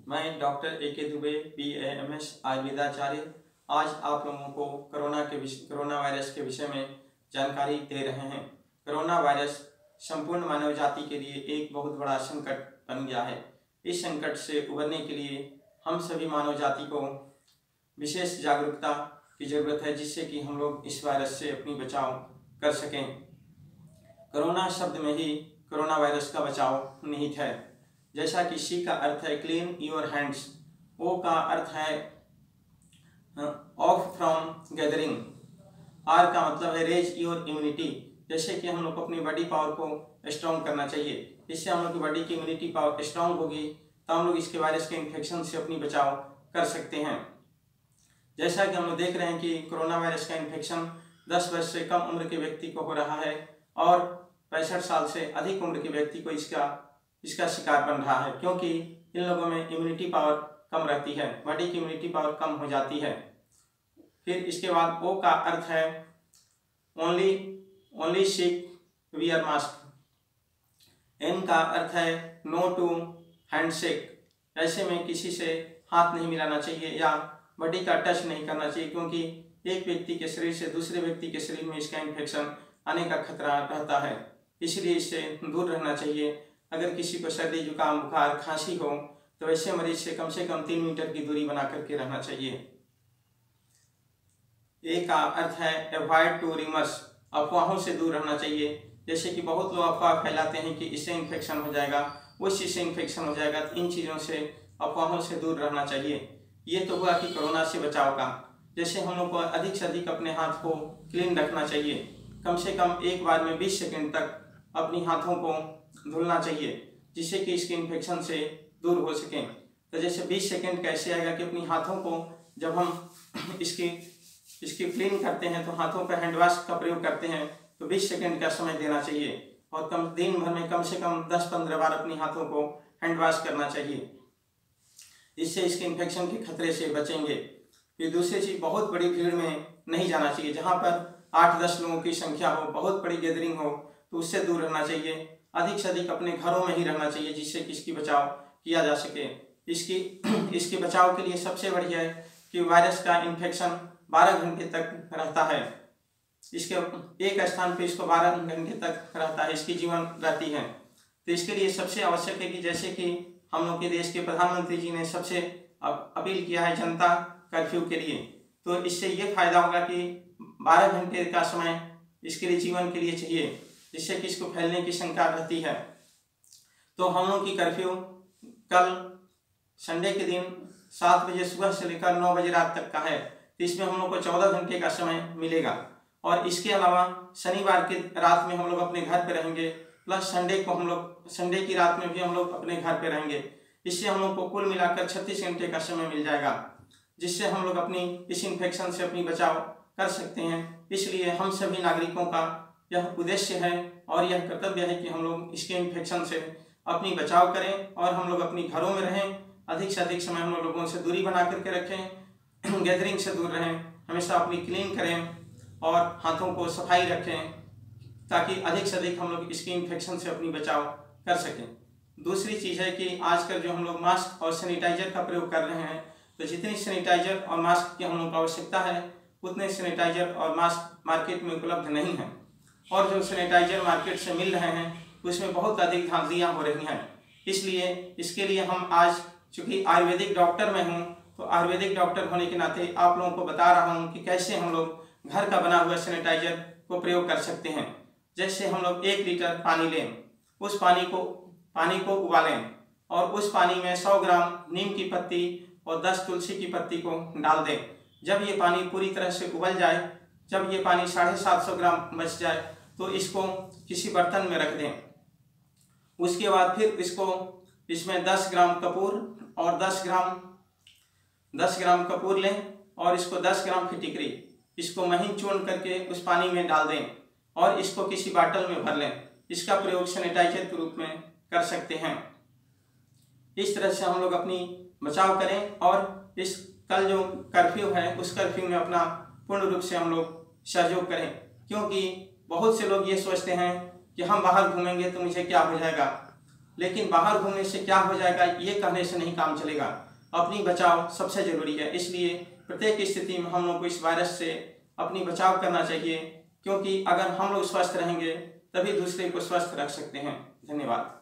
मैं doctor A K. Dubey BAMS आयुर्वेदाचार्य आज आप लोगों को कोरोना वायरस के विषय में जानकारी दे रहे हैं। कोरोना वायरस संपूर्ण मानव जाति के लिए एक बहुत बड़ा संकट बन गया है। इस संकट से उबरने के लिए हम सभी मानव जाति को विशेष जागरूकता की जरूरत है, जिससे कि हम लोग इस वायरस से अपनी बचाव कर सकें। कोरोना शब्द में ही कोरोना वायरस का बचाव निहित है। जैसा कि सी का अर्थ है क्लीन योर हैंड्स, ओ का अर्थ है ऑफ फ्रॉम गैदरिंग, आर का मतलब है रेज योर इम्यूनिटी। जैसे कि हम लोग को अपनी बॉडी पावर को स्ट्रॉन्ग करना चाहिए। इससे हम लोग की बॉडी की इम्यूनिटी पावर स्ट्रॉन्ग होगी तो हम लोग इसके वायरस के इन्फेक्शन से अपनी बचाव कर सकते हैं। जैसा कि हम लोग देख रहे हैं कि कोरोना वायरस का इन्फेक्शन 10 वर्ष से कम उम्र के व्यक्ति को हो रहा है और 65 साल से अधिक उम्र के व्यक्ति को इसका शिकार बन रहा है, क्योंकि इन लोगों में इम्यूनिटी पावर कम रहती है, बॉडी की इम्यूनिटी पावर कम हो जाती है। फिर इसके बाद ओ का अर्थ है only shake wear mask, N का अर्थ है नो टू हैंडशेक। ऐसे में किसी से हाथ नहीं मिलाना चाहिए या बॉडी का टच नहीं करना चाहिए, क्योंकि एक व्यक्ति के शरीर से दूसरे व्यक्ति के शरीर में इसका इन्फेक्शन आने का खतरा रहता है, इसलिए इससे दूर रहना चाहिए। अगर किसी को सर्दी जुकाम बुखार खांसी हो तो ऐसे मरीज से कम 3 मीटर की दूरी बना करके रहना चाहिए। ए का अर्थ है अवॉइड टू रिमर्स, अफवाहों से दूर रहना चाहिए। जैसे कि बहुत लोग अफवाह फैलाते हैं कि इससे इन्फेक्शन हो जाएगा, उस चीज से इन्फेक्शन हो जाएगा, तो इन चीज़ों से अफवाहों से दूर रहना चाहिए। ये तो हुआ कि कोरोना से बचाव का। जैसे हम लोग को अधिक से अधिक अपने हाथ को क्लीन रखना चाहिए, कम से कम एक बार में 20 सेकेंड तक अपनी हाथों को धुलना चाहिए, जिससे कि इसके इन्फेक्शन से दूर हो सकें। तो जैसे 20 सेकेंड कैसे आएगा कि अपनी हाथों को जब हम इसकी क्लीन करते हैं तो हाथों पर हैंड वॉश का प्रयोग करते हैं तो 20 सेकेंड का समय देना चाहिए और दिन भर में कम से कम 10-15 बार अपनी हाथों को हैंड वॉश करना चाहिए। इससे इसके इन्फेक्शन के खतरे से बचेंगे। फिर दूसरी चीज़, बहुत बड़ी भीड़ में नहीं जाना चाहिए। जहाँ पर 8-10 लोगों की संख्या हो, बहुत बड़ी गैदरिंग हो, तो उससे दूर रहना चाहिए। अधिक से अधिक अपने घरों में ही रहना चाहिए, जिससे कि इसकी बचाव किया जा सके। इसके बचाव के लिए सबसे बढ़िया है कि वायरस का इन्फेक्शन 12 घंटे तक रहता है। इसके एक स्थान पे इसको 12 घंटे तक रहता है, इसकी जीवन रहती है। तो इसके लिए सबसे आवश्यक है कि जैसे कि हम लोग के देश के प्रधानमंत्री जी ने सबसे अपील किया है जनता कर्फ्यू के लिए, तो इससे ये फायदा होगा कि 12 घंटे का समय इसके लिए जीवन के लिए चाहिए, जिससे कि इसको फैलने की शंका रहती है। तो हम लोग की कर्फ्यू कल संडे के दिन 7 बजे सुबह से लेकर 9 बजे रात तक का है, तो इसमें हम लोग को 14 घंटे का समय मिलेगा। और इसके अलावा शनिवार के रात में हम लोग अपने घर पे रहेंगे, प्लस संडे की रात में भी हम लोग अपने घर पे रहेंगे। इससे हम लोग को कुल मिलाकर 36 घंटे का समय मिल जाएगा, जिससे हम लोग अपनी इस इन्फेक्शन से अपनी बचाव कर सकते हैं। इसलिए हम सभी नागरिकों का यह उद्देश्य है और यह कर्तव्य है कि हम लोग इसके इन्फेक्शन से अपनी बचाव करें और हम लोग अपनी घरों में रहें। अधिक से अधिक समय हम लोगों से दूरी बना करके रखें, गैदरिंग से दूर रहें, हमेशा अपनी क्लीन करें और हाथों को सफाई रखें, ताकि अधिक से अधिक हम लोग इसके इन्फेक्शन से अपनी बचाव कर सकें। दूसरी चीज़ है कि आजकल जो हम लोग मास्क और सैनिटाइजर का प्रयोग कर रहे हैं, तो जितनी सैनिटाइजर और मास्क की हम लोग को आवश्यकता है उतने सैनिटाइजर और मास्क मार्केट में उपलब्ध नहीं है। और जो सैनिटाइजर मार्केट से मिल रहे हैं उसमें बहुत अधिक धांधलियाँ हो रही हैं। इसलिए इसके लिए हम आज, चूँकि आयुर्वेदिक डॉक्टर मैं हूँ, तो आयुर्वेदिक डॉक्टर होने के नाते आप लोगों को बता रहा हूँ कि कैसे हम लोग घर का बना हुआ सैनिटाइजर को प्रयोग कर सकते हैं। जैसे हम लोग 1 लीटर पानी लें, उस पानी को उबालें और उस पानी में 100 ग्राम नीम की पत्ती और 10 तुलसी की पत्ती को डाल दें। जब ये पानी पूरी तरह से उबल जाए, जब ये पानी 750 ग्राम बच जाए, तो इसको किसी बर्तन में रख दें। उसके बाद फिर इसमें 10 ग्राम कपूर और 10 ग्राम कपूर लें और इसको 10 ग्राम फिटिकरी, इसको महीन चूर्ण करके उस पानी में डाल दें और इसको किसी बाटल में भर लें। इसका प्रयोग सैनिटाइजर के रूप में कर सकते हैं। इस तरह से हम लोग अपनी बचाव करें और इस कल जो कर्फ्यू है उस कर्फ्यू में अपना पूर्ण रूप से हम लोग सहयोग करें, क्योंकि बहुत से लोग ये सोचते हैं कि हम बाहर घूमेंगे तो मुझे क्या हो जाएगा, लेकिन बाहर घूमने से क्या हो जाएगा ये कहने से नहीं काम चलेगा। अपनी बचाव सबसे जरूरी है, इसलिए प्रत्येक स्थिति में हम लोग को इस वायरस से अपनी बचाव करना चाहिए, क्योंकि अगर हम लोग स्वस्थ रहेंगे तभी दूसरे को स्वस्थ रख सकते हैं। धन्यवाद।